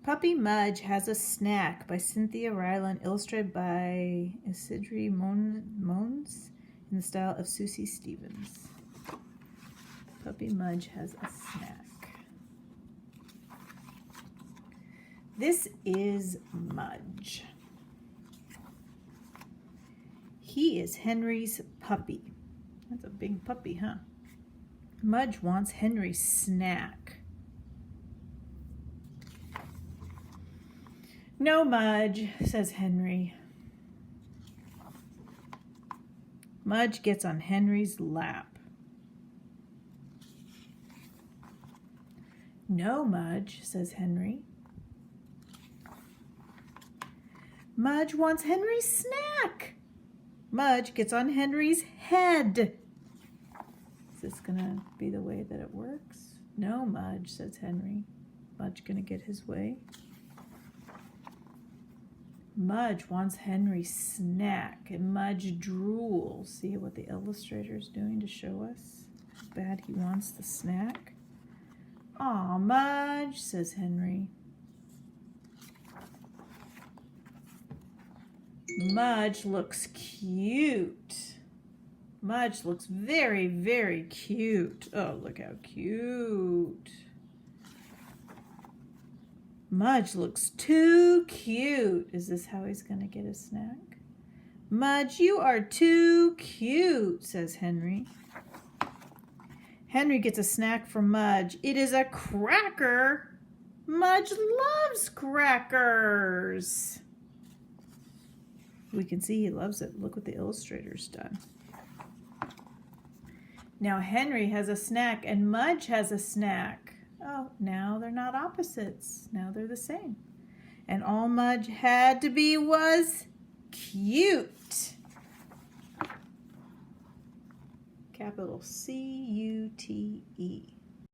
Puppy Mudge Has a Snack by Cynthia Rylant, illustrated by Isidri Mons in the style of Susie Stevens. Puppy Mudge has a snack. This is Mudge. He is Henry's puppy. That's a big puppy, huh? Mudge wants Henry's snack. "No, Mudge," says Henry. Mudge gets on Henry's lap. "No, Mudge," says Henry. Mudge wants Henry's snack. Mudge gets on Henry's head. Is this gonna be the way that it works? "No, Mudge," says Henry. Mudge gonna get his way? Mudge wants Henry's snack, and Mudge drools. See what the illustrator is doing to show us how bad he wants the snack? "Aw, Mudge," says Henry. Mudge looks cute. Mudge looks very, very cute. Oh, look how cute. Mudge looks too cute. Is this how he's going to get a snack? "Mudge, you are too cute," says Henry. Henry gets a snack from Mudge. It is a cracker. Mudge loves crackers. We can see he loves it. Look what the illustrator's done. Now Henry has a snack and Mudge has a snack. Oh, now they're not opposites. Now they're the same. And all Mudge had to be was cute. Capital C-U-T-E.